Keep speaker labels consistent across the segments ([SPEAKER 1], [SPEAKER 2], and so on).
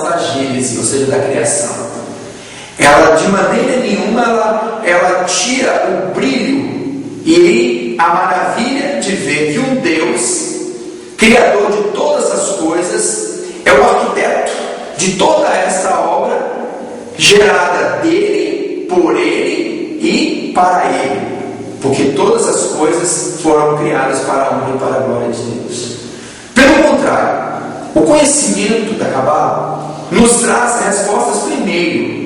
[SPEAKER 1] da Gênese, ou seja, da criação. Ela, de maneira nenhuma, ela tira o brilho e a maravilha de ver que um Deus, Criador de todas as coisas, é o arquiteto de toda esta obra, gerada dele, por ele e para ele. Porque todas as coisas foram criadas para a honra e para a glória de Deus. Pelo contrário, o conhecimento da Cabala nos traz respostas primeiro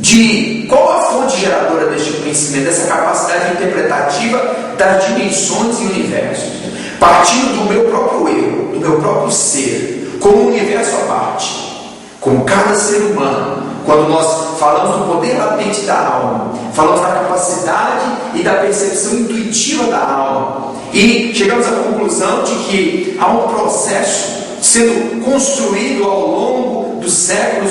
[SPEAKER 1] de qual a fonte geradora deste conhecimento, dessa capacidade interpretativa das dimensões e universos, partindo do meu próprio eu, do meu próprio ser, como um universo à parte, como cada ser humano. Quando nós falamos do poder latente da alma, falamos da capacidade e da percepção intuitiva da alma, e chegamos à conclusão de que há um processo sendo construído ao longo dos séculos,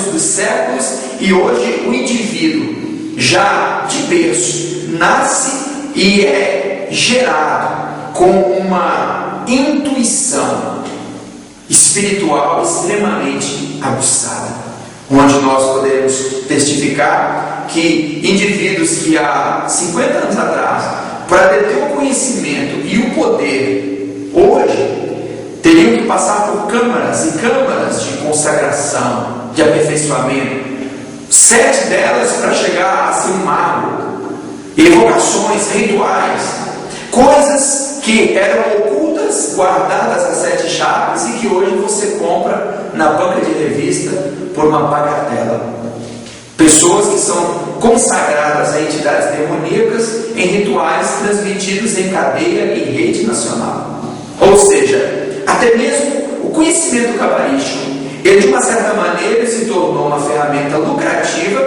[SPEAKER 1] e hoje o indivíduo, já de berço, nasce e é gerado com uma intuição espiritual extremamente aguçada, onde nós podemos testificar que indivíduos que há 50 anos atrás, para deter o conhecimento e o poder, hoje teriam que passar por câmaras e câmaras de consagração, de aperfeiçoamento, 7 delas para chegar a ser um mago, evocações, rituais, coisas que eram ocultas, guardadas às 7 chaves e que hoje você compra na banca de revista por uma bagatela. Pessoas que são consagradas a entidades demoníacas em rituais transmitidos em cadeia e rede nacional. Ou seja, até mesmo o conhecimento cabalístico, ele de uma certa maneira se tornou uma ferramenta lucrativa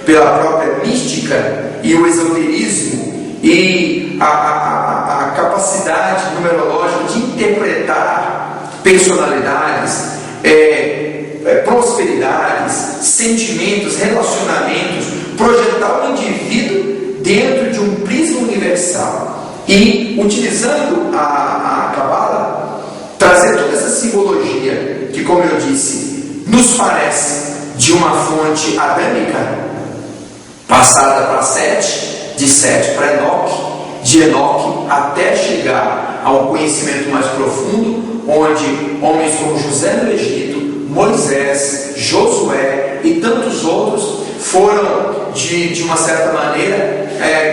[SPEAKER 1] pela própria mística e o esoterismo e a capacidade numerológica de interpretar personalidades, prosperidades, sentimentos, relacionamentos, projetar o indivíduo dentro de um prisma universal e, utilizando a Cabala, trazer toda essa simbologia que, como eu disse, nos parece de uma fonte adâmica passada para Sete, de Sete para Enoque, de Enoque até chegar a um conhecimento mais profundo, onde homens como José no Egito, Moisés, Josué e tantos outros foram, de uma certa maneira,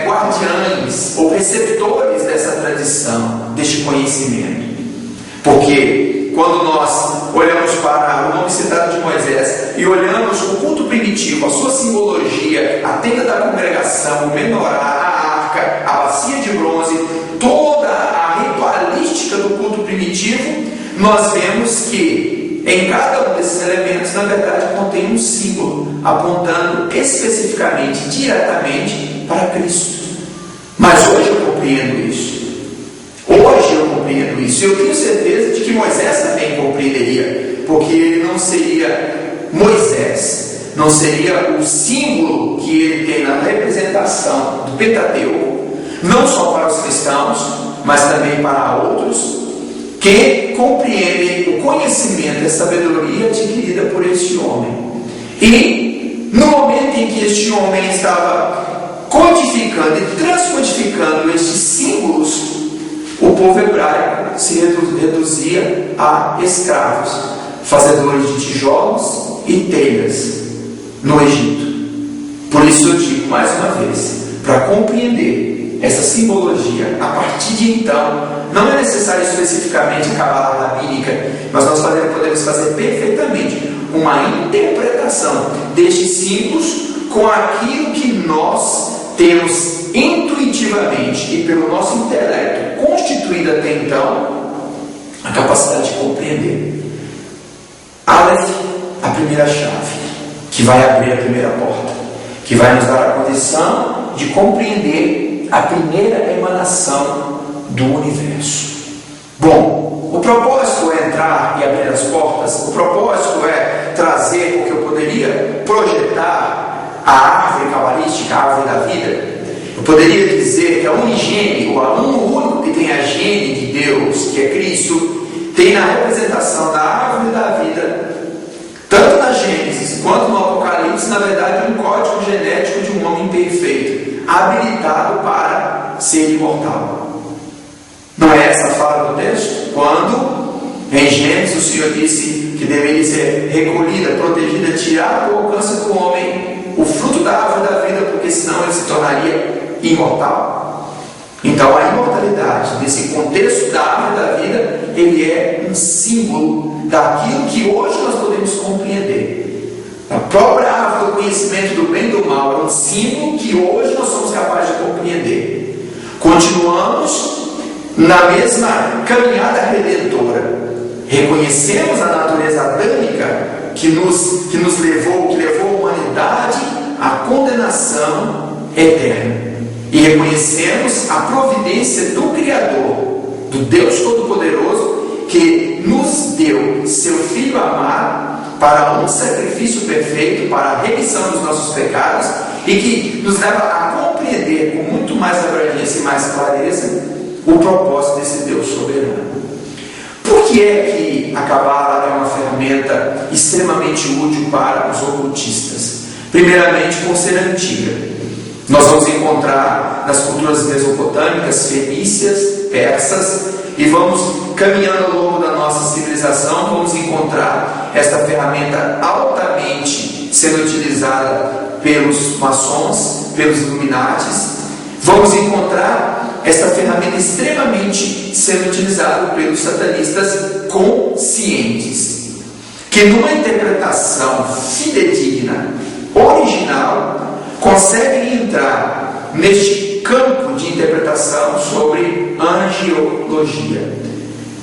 [SPEAKER 1] guardiães ou receptores dessa tradição, deste conhecimento. Porque quando nós olhamos para o nome citado de Moisés e olhamos o culto primitivo, a sua simbologia, a tenda da congregação, o menorá, a arca, a bacia de bronze, toda a ritualística do culto primitivo, nós vemos que em cada um desses elementos, na verdade, contém um símbolo, apontando especificamente, diretamente para Cristo. Mas hoje eu compreendo isso. Hoje eu compreendo isso. Eu tenho certeza de que Moisés também compreenderia, porque ele não seria Moisés, não seria o símbolo que ele tem na representação do Pentateuco, não só para os cristãos, mas também para outros, que compreendem o conhecimento e a sabedoria adquirida por este homem. E no momento em que este homem estava codificando e transcodificando estes símbolos, o povo hebraico se reduzia a escravos, fazedores de tijolos e telhas no Egito. Por isso eu digo mais uma vez, para compreender essa simbologia, a partir de então, não é necessário especificamente a Cabala rabínica, mas nós podemos fazer perfeitamente uma interpretação destes símbolos com aquilo que nós temos intuitivamente e pelo nosso intelecto constituído até então a capacidade de compreender. Aleph, a primeira chave, que vai abrir a primeira porta, que vai nos dar a condição de compreender a primeira emanação do universo. Bom, o propósito é entrar e abrir as portas, o propósito é trazer o que eu poderia projetar a árvore cabalística, a árvore da vida. Eu poderia dizer que a unigênese, o aluno único que tem a gene de Deus, que é Cristo, tem na representação da árvore da vida tanto na Gênesis quanto no Apocalipse, na verdade, um código genético de um homem perfeito, habilitado para ser imortal. Não é essa a fala do texto? Quando em Gênesis o Senhor disse que deveria ser recolhida, protegida, tirada do alcance do homem o fruto da árvore da vida, porque senão ele se tornaria imortal. Então a imortalidade, nesse contexto da árvore da vida, ele é um símbolo daquilo que hoje nós podemos compreender. A própria árvore do conhecimento do bem e do mal é um símbolo que hoje nós somos capazes de compreender. Continuamos na mesma caminhada redentora. Reconhecemos a natureza adâmica que levou a humanidade à condenação eterna. E reconhecemos a providência do Criador, do Deus Todo-Poderoso, que nos deu seu Filho amado para um sacrifício perfeito, para a remissão dos nossos pecados, e que nos leva a compreender com muito mais abrangência e mais clareza o propósito desse Deus soberano. Por que é que a Cabala é uma ferramenta extremamente útil para os ocultistas? Primeiramente, por ser antiga. Nós vamos encontrar nas culturas mesopotâmicas, fenícias, persas, e vamos caminhando ao longo da nossa civilização, vamos encontrar esta ferramenta altamente sendo utilizada pelos maçons, pelos Illuminatis. Vamos encontrar esta ferramenta extremamente sendo utilizada pelos satanistas conscientes, que numa interpretação fidedigna, original, conseguem entrar neste campo de interpretação sobre angiologia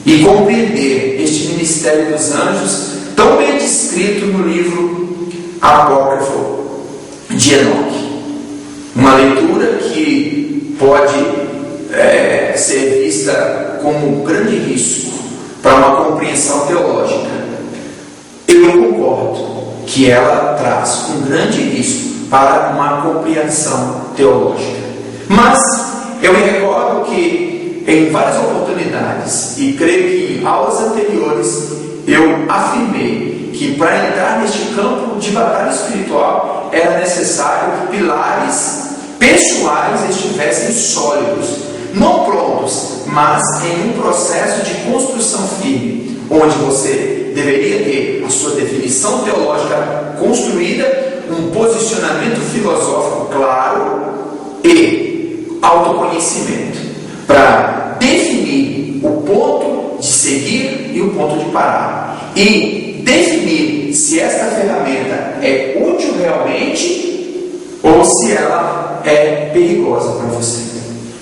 [SPEAKER 1] e compreender este ministério dos anjos tão bem descrito no livro apócrifo de Enoque. Uma leitura que pode ser vista como um grande risco para uma compreensão teológica. Eu concordo que ela traz um grande risco para uma compreensão teológica. Mas eu me recordo que em várias oportunidades, e creio que em aulas anteriores, eu afirmei que para entrar neste campo de batalha espiritual era necessário que pilares pessoais estivessem sólidos, não prontos, mas em um processo de construção firme, onde você deveria ter a sua definição teológica construída, um posicionamento filosófico claro e autoconhecimento para definir o ponto de seguir e o ponto de parar, e definir se esta ferramenta é útil realmente ou se ela é perigosa para você.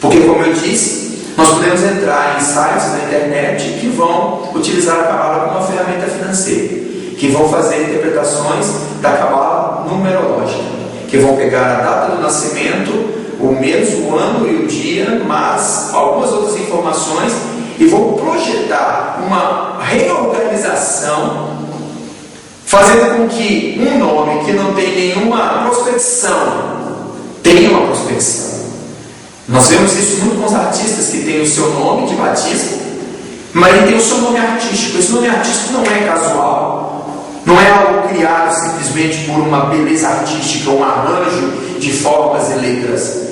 [SPEAKER 1] Porque, como eu disse, nós podemos entrar em sites na internet que vão utilizar a Cabala como uma ferramenta financeira, que vão fazer interpretações da Cabala numerológica, que vão pegar a data do nascimento, o mês, o ano e o dia, mas algumas outras informações, e vão projetar uma reorganização, fazendo com que um nome que não tem nenhuma prospecção tenha uma prospecção. Nós vemos isso muito com os artistas que têm o seu nome de batismo, mas ele tem o seu nome artístico. Esse nome artístico não é casual, não é algo criado simplesmente por uma beleza artística, um arranjo de formas e letras.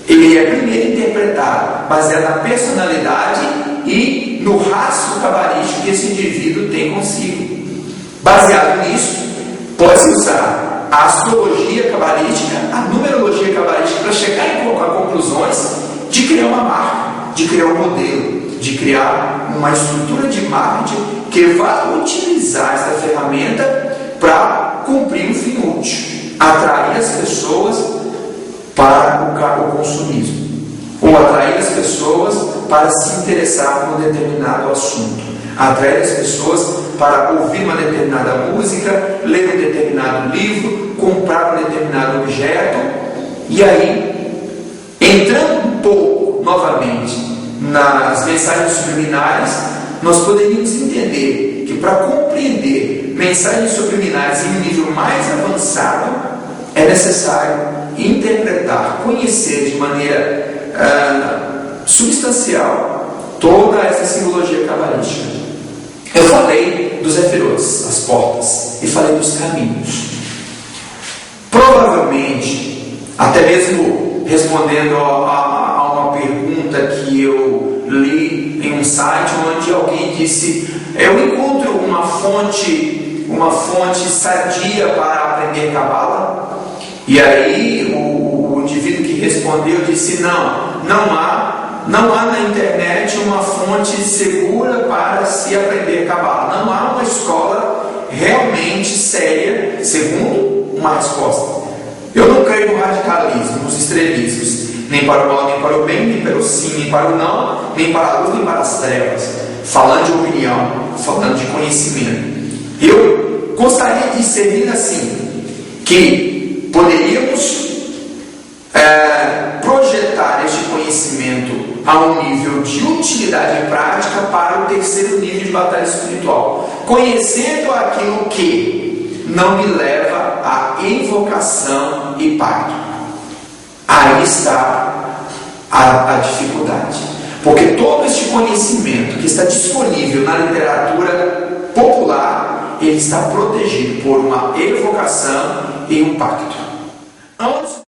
[SPEAKER 1] Ele é primeiro interpretado baseado na personalidade e no rastro cabalístico que esse indivíduo tem consigo. Baseado nisso, pode-se usar a astrologia cabalística, a numerologia cabalística, para chegar a conclusões de criar uma marca, de criar um modelo, de criar uma estrutura de marketing que vai utilizar essa ferramenta para cumprir um fim útil, atrair as pessoas para o consumismo, ou atrair as pessoas para se interessar por um determinado assunto, atrair as pessoas para ouvir uma determinada música, ler um determinado livro, comprar um determinado objeto. E aí, entrando um pouco novamente nas mensagens subliminares, nós poderíamos entender que para compreender mensagens subliminares em um nível mais avançado, é necessário interpretar, conhecer de maneira substancial toda essa simbologia cabalística. Eu falei dos Zefirotes, as portas, e falei dos caminhos. Provavelmente, até mesmo respondendo a uma pergunta que eu li em um site onde alguém disse: eu encontro uma fonte sadia para aprender Cabala? E aí o indivíduo que respondeu disse: não há na internet uma fonte segura para se aprender Cabala. Não há uma escola realmente séria, segundo uma resposta. Eu não creio no radicalismo, nos extremismos, nem para o mal, nem para o bem, nem para o sim, nem para o não, nem para a luz, nem para as trevas, falando de opinião, falando de conhecimento. Eu gostaria de servir assim, que poderíamos projetar este conhecimento a um nível de utilidade prática para o terceiro nível de batalha espiritual, conhecendo aquilo que não me leva à invocação e pacto. Aí está a dificuldade, porque todo este conhecimento que está disponível na literatura popular, ele está protegido por uma evocação e um pacto. Ambos